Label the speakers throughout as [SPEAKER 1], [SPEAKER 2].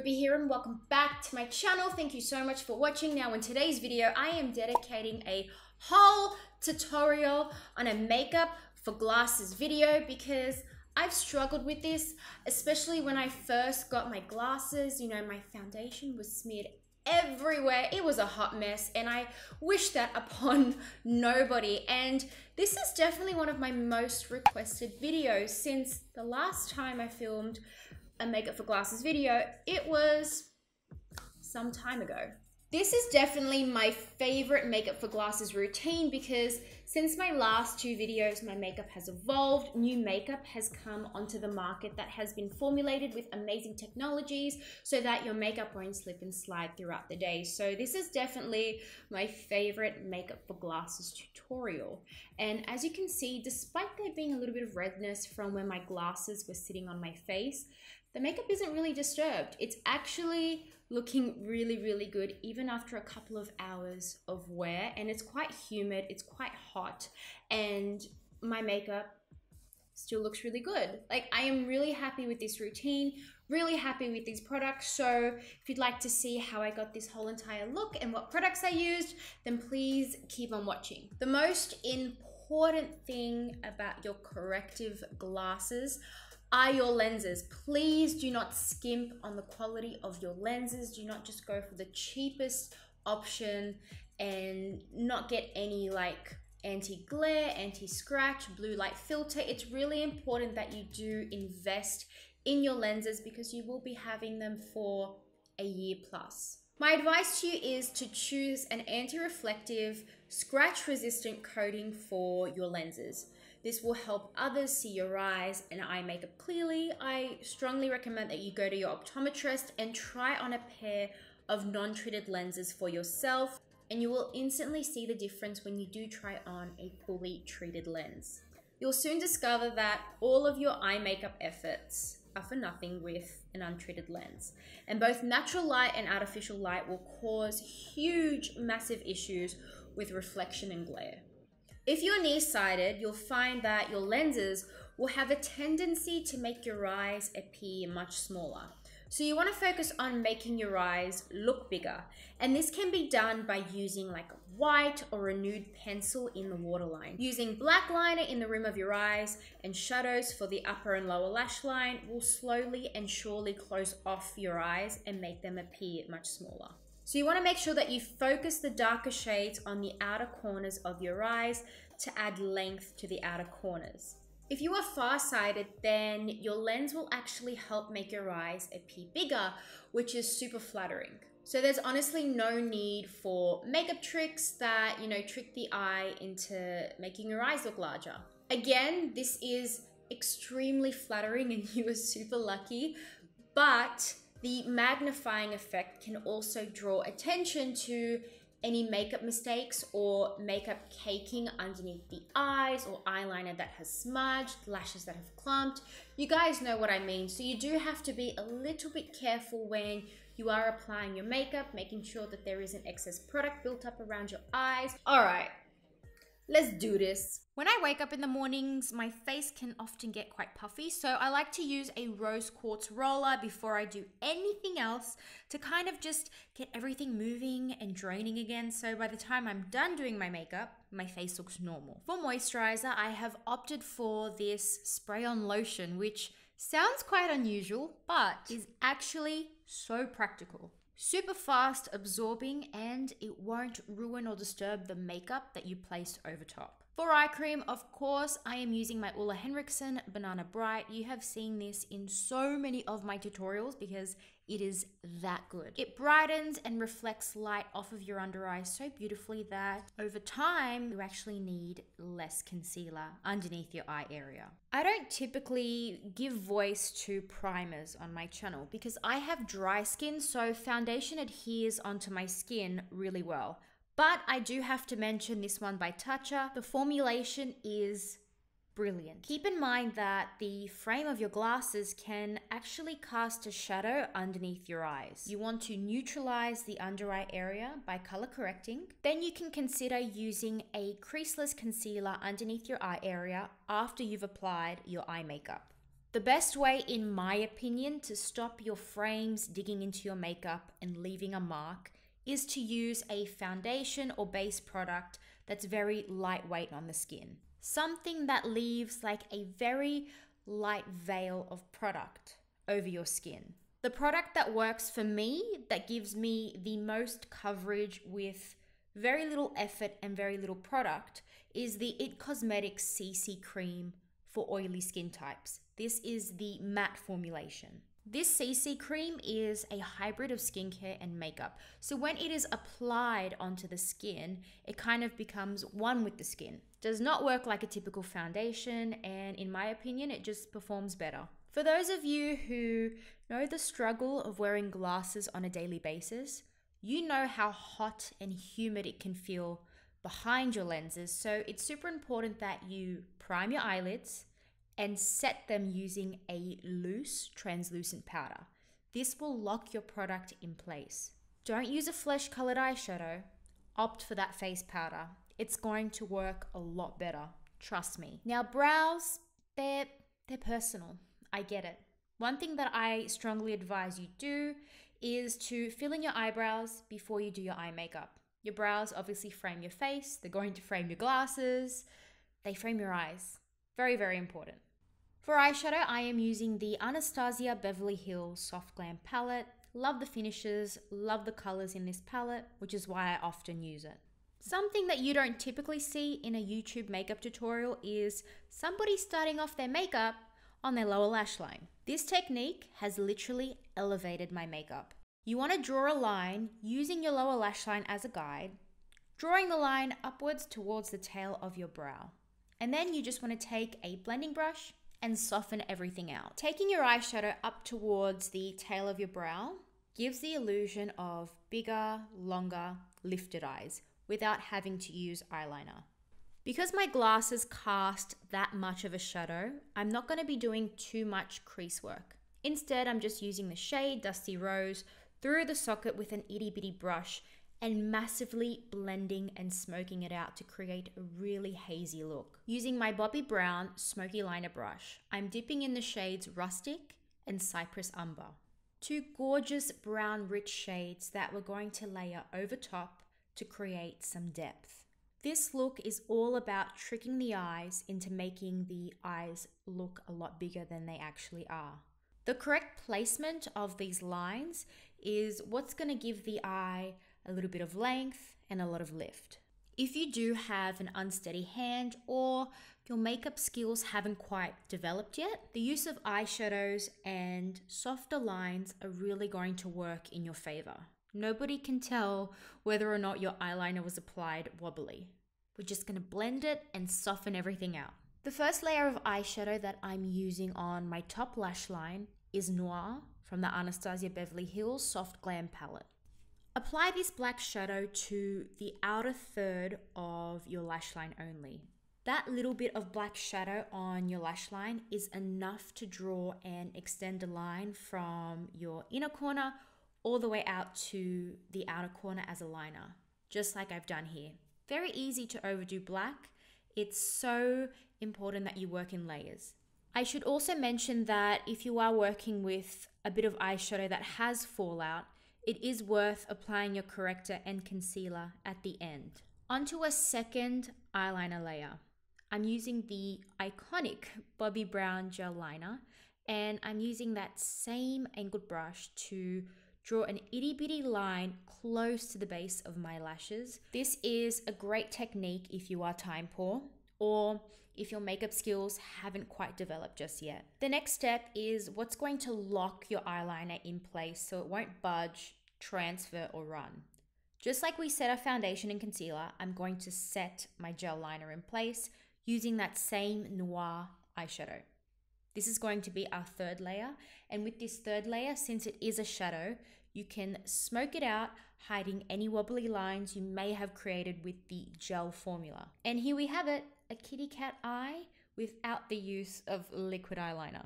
[SPEAKER 1] Ruby here and welcome back to my channel. Thank you so much for watching. Now in today's video, I am dedicating a whole tutorial on a makeup for glasses video because I've struggled with this, especially when I first got my glasses. You know, my foundation was smeared everywhere. It was a hot mess and I wish that upon nobody. And this is definitely one of my most requested videos since the last time I filmed a makeup for glasses video. It was some time ago. This is definitely my favorite makeup for glasses routine because since my last two videos, my makeup has evolved. New makeup has come onto the market that has been formulated with amazing technologies so that your makeup won't slip and slide throughout the day. So this is definitely my favorite makeup for glasses tutorial. And as you can see, despite there being a little bit of redness from where my glasses were sitting on my face, the makeup isn't really disturbed. It's actually looking really good even after a couple of hours of wear, and it's quite humid, it's quite hot, and my makeup still looks really good. Like, I am really happy with this routine, really happy with these products. So if you'd like to see how I got this whole entire look and what products I used, then please keep on watching. The most important thing about your corrective glasses are your lenses. Please do not skimp on the quality of your lenses. Do not just go for the cheapest option and not get any like anti-glare, anti-scratch, blue light filter. It's really important that you do invest in your lenses because you will be having them for a year plus. My advice to you is to choose an anti-reflective, scratch-resistant coating for your lenses. This will help others see your eyes and eye makeup clearly. I strongly recommend that you go to your optometrist and try on a pair of non-treated lenses for yourself, and you will instantly see the difference when you do try on a fully treated lens. You'll soon discover that all of your eye makeup efforts are for nothing with an untreated lens. And both natural light and artificial light will cause huge, massive issues with reflection and glare. If you're nearsighted, you'll find that your lenses will have a tendency to make your eyes appear much smaller. So you want to focus on making your eyes look bigger. And this can be done by using like a white or a nude pencil in the waterline. Using black liner in the rim of your eyes and shadows for the upper and lower lash line will slowly and surely close off your eyes and make them appear much smaller. So you want to make sure that you focus the darker shades on the outer corners of your eyes to add length to the outer corners. If you are farsighted, then your lens will actually help make your eyes appear bigger, which is super flattering. So there's honestly no need for makeup tricks that, you know, trick the eye into making your eyes look larger. Again, this is extremely flattering and you are super lucky, but the magnifying effect can also draw attention to any makeup mistakes or makeup caking underneath the eyes or eyeliner that has smudged, lashes that have clumped. You guys know what I mean. So you do have to be a little bit careful when you are applying your makeup, making sure that there isn't excess product built up around your eyes. All right, let's do this. When I wake up in the mornings, my face can often get quite puffy, so I like to use a rose quartz roller before I do anything else to kind of just get everything moving and draining again, so by the time I'm done doing my makeup, my face looks normal. For moisturizer, I have opted for this spray-on lotion, which sounds quite unusual, but is actually so practical. Super fast absorbing, and it won't ruin or disturb the makeup that you placed over top. For eye cream, of course, I am using my Henriksen Banana Bright. You have seen this in so many of my tutorials because it is that good. It brightens and reflects light off of your under eye so beautifully that over time, you actually need less concealer underneath your eye area. I don't typically give voice to primers on my channel because I have dry skin, so foundation adheres onto my skin really well. But I do have to mention this one by Tatcha. The formulation is brilliant. Keep in mind that the frame of your glasses can actually cast a shadow underneath your eyes. You want to neutralize the under eye area by color correcting. Then you can consider using a creaseless concealer underneath your eye area after you've applied your eye makeup. The best way, in my opinion, to stop your frames digging into your makeup and leaving a mark is to use a foundation or base product that's very lightweight on the skin. Something that leaves like a very light veil of product over your skin. The product that works for me, that gives me the most coverage with very little effort and very little product, is the IT Cosmetics CC Cream for oily skin types. This is the matte formulation. This CC cream is a hybrid of skincare and makeup. So when it is applied onto the skin, it kind of becomes one with the skin. Does not work like a typical foundation, and in my opinion, it just performs better. For those of you who know the struggle of wearing glasses on a daily basis, you know how hot and humid it can feel behind your lenses. So it's super important that you prime your eyelids and set them using a loose translucent powder. This will lock your product in place. Don't use a flesh-colored eyeshadow. Opt for that face powder. It's going to work a lot better, trust me. Now brows, they're personal. I get it. One thing that I strongly advise you do is to fill in your eyebrows before you do your eye makeup. Your brows obviously frame your face. They're going to frame your glasses. They frame your eyes. Very, very important. For eyeshadow, I am using the Anastasia Beverly Hills Soft Glam palette. Love the finishes, love the colors in this palette, which is why I often use it. Something that you don't typically see in a YouTube makeup tutorial is somebody starting off their makeup on their lower lash line. This technique has literally elevated my makeup. You want to draw a line using your lower lash line as a guide, drawing the line upwards towards the tail of your brow. And then you just want to take a blending brush and soften everything out. Taking your eyeshadow up towards the tail of your brow gives the illusion of bigger, longer, lifted eyes without having to use eyeliner. Because my glasses cast that much of a shadow, I'm not going to be doing too much crease work. Instead, I'm just using the shade Dusty Rose through the socket with an itty bitty brush and massively blending and smoking it out to create a really hazy look. Using my Bobbi Brown smoky liner brush, I'm dipping in the shades Rustic and Cypress Umber. Two gorgeous brown rich shades that we're going to layer over top to create some depth. This look is all about tricking the eyes into making the eyes look a lot bigger than they actually are. The correct placement of these lines is what's going to give the eye a little bit of length and a lot of lift. If you do have an unsteady hand or your makeup skills haven't quite developed yet, the use of eyeshadows and softer lines are really going to work in your favor. Nobody can tell whether or not your eyeliner was applied wobbly. We're just going to blend it and soften everything out. The first layer of eyeshadow that I'm using on my top lash line is Noir from the Anastasia Beverly Hills Soft Glam palette. Apply this black shadow to the outer third of your lash line only. That little bit of black shadow on your lash line is enough to draw and extend a line from your inner corner all the way out to the outer corner as a liner, just like I've done here. Very easy to overdo black. It's so important that you work in layers. I should also mention that if you are working with a bit of eyeshadow that has fallout, it is worth applying your corrector and concealer at the end. Onto a second eyeliner layer. I'm using the iconic Bobbi Brown gel liner, and I'm using that same angled brush to draw an itty bitty line close to the base of my lashes. This is a great technique if you are time poor or if your makeup skills haven't quite developed just yet. The next step is what's going to lock your eyeliner in place so it won't budge, transfer, or run. Just like we set our foundation and concealer, I'm going to set my gel liner in place using that same Noir eyeshadow. This is going to be our third layer, and with this third layer, since it is a shadow, you can smoke it out, hiding any wobbly lines you may have created with the gel formula. And here we have it, a kitty cat eye without the use of liquid eyeliner.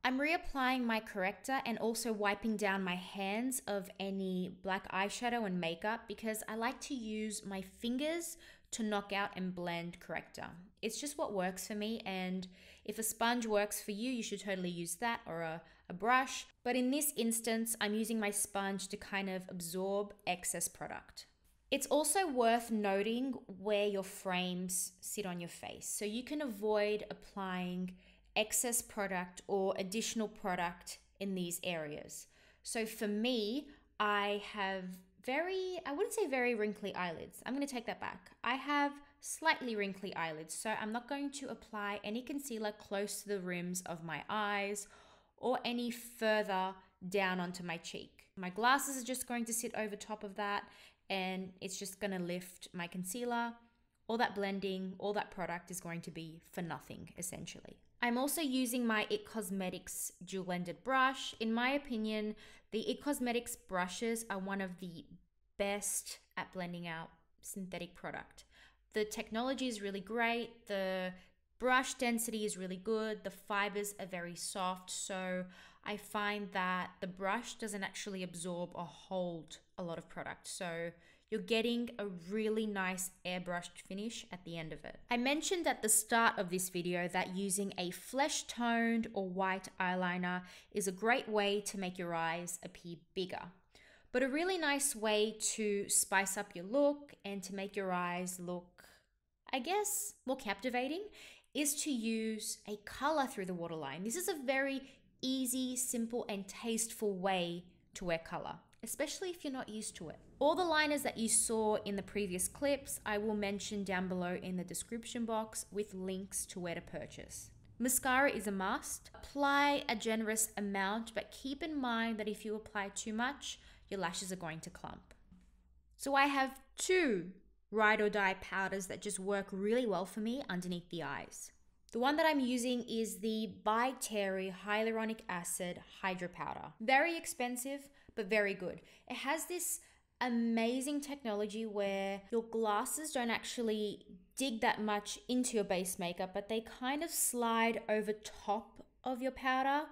[SPEAKER 1] I'm reapplying my corrector and also wiping down my hands of any black eyeshadow and makeup because I like to use my fingers to knock out and blend corrector. It's just what works for me, and if a sponge works for you, you should totally use that, or a brush. But in this instance, I'm using my sponge to kind of absorb excess product. It's also worth noting where your frames sit on your face, so you can avoid applying excess product or additional product in these areas. So for me, I have I wouldn't say very wrinkly eyelids. I'm going to take that back. I have slightly wrinkly eyelids, so I'm not going to apply any concealer close to the rims of my eyes or any further down onto my cheek. My glasses are just going to sit over top of that, and it's just going to lift my concealer. All that blending, all that product is going to be for nothing, essentially. I'm also using my IT Cosmetics dual-ended brush. In my opinion, the IT Cosmetics brushes are one of the best at blending out synthetic product. The technology is really great. The brush density is really good. The fibers are very soft. So I find that the brush doesn't actually absorb or hold a lot of product. So you're getting a really nice airbrushed finish at the end of it. I mentioned at the start of this video that using a flesh toned or white eyeliner is a great way to make your eyes appear bigger. But a really nice way to spice up your look and to make your eyes look, I guess, more captivating is to use a color through the waterline. This is a very easy, simple, and tasteful way to wear color, especially if you're not used to it. All the liners that you saw in the previous clips, I will mention down below in the description box with links to where to purchase. Mascara is a must. Apply a generous amount, but keep in mind that if you apply too much, your lashes are going to clump. So I have two ride or die powders that just work really well for me underneath the eyes. The one that I'm using is the by Terry Hyaluronic Acid Hydro Powder. Very expensive, but very good. It has this amazing technology where your glasses don't actually dig that much into your base makeup, but they kind of slide over top of your powder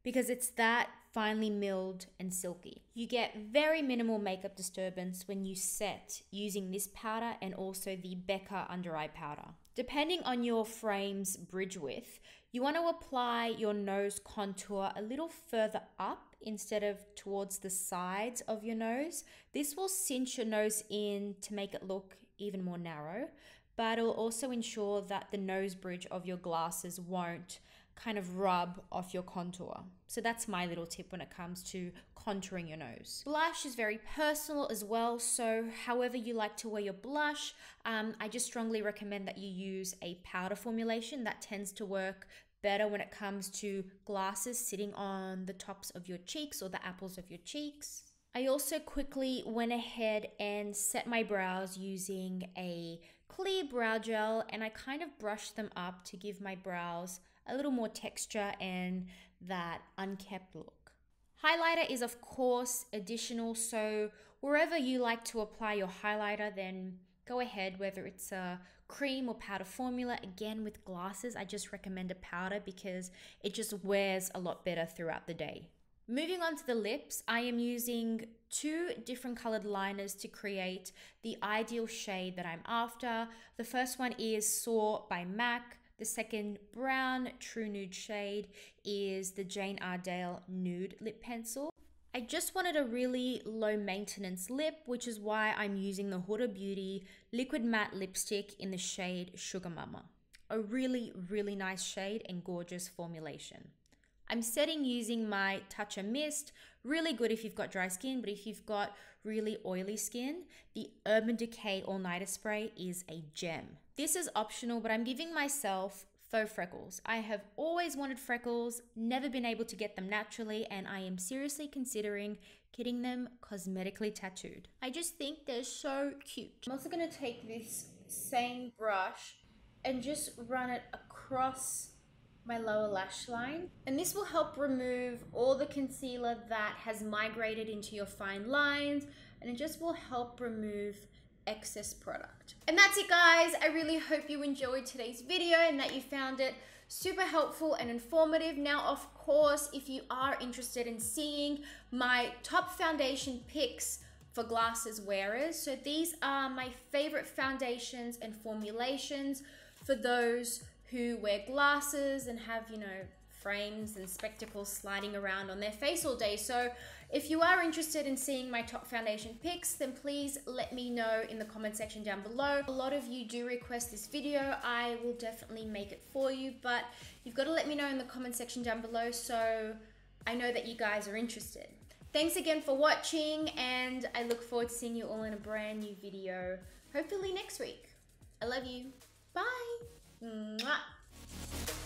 [SPEAKER 1] because it's that finely milled and silky. You get very minimal makeup disturbance when you set using this powder and also the Becca under eye powder. Depending on your frame's bridge width, you want to apply your nose contour a little further up instead of towards the sides of your nose. This will cinch your nose in to make it look even more narrow, but it will also ensure that the nose bridge of your glasses won't kind of rub off your contour. So that's my little tip when it comes to contouring your nose. Blush is very personal as well, so however you like to wear your blush, I just strongly recommend that you use a powder formulation. That tends to work better when it comes to glasses sitting on the tops of your cheeks or the apples of your cheeks. I also quickly went ahead and set my brows using a clear brow gel, and I kind of brushed them up to give my brows a little more texture and that unkept look. Highlighter is of course additional, so wherever you like to apply your highlighter, then go ahead, whether it's a cream or powder formula. Again, with glasses, I just recommend a powder because it just wears a lot better throughout the day. Moving on to the lips, I am using two different colored liners to create the ideal shade that I'm after. The first one is Soar by MAC. The second brown true nude shade is the Jane Iredale Nude Lip Pencil. I just wanted a really low maintenance lip, which is why I'm using the Huda Beauty Liquid Matte Lipstick in the shade Sugar Mama. A really, really nice shade and gorgeous formulation. I'm setting using my Tatcha Mist. Really good if you've got dry skin, but if you've got really oily skin, the Urban Decay All Nighter Spray is a gem. This is optional, but I'm giving myself faux freckles. I have always wanted freckles, never been able to get them naturally, and I am seriously considering getting them cosmetically tattooed. I just think they're so cute. I'm also gonna take this same brush and just run it across my lower lash line, and this will help remove all the concealer that has migrated into your fine lines, and it just will help remove excess product. And that's it, guys. I really hope you enjoyed today's video and that you found it super helpful and informative. Now, of course, if you are interested in seeing my top foundation picks for glasses wearers. So these are my favorite foundations and formulations for those who wear glasses and have, you know, frames and spectacles sliding around on their face all day. So if you are interested in seeing my top foundation picks, then please let me know in the comment section down below. A lot of you do request this video. I will definitely make it for you, but you've got to let me know in the comment section down below so I know that you guys are interested. Thanks again for watching, and I look forward to seeing you all in a brand new video, hopefully next week. I love you. Bye. Mwah.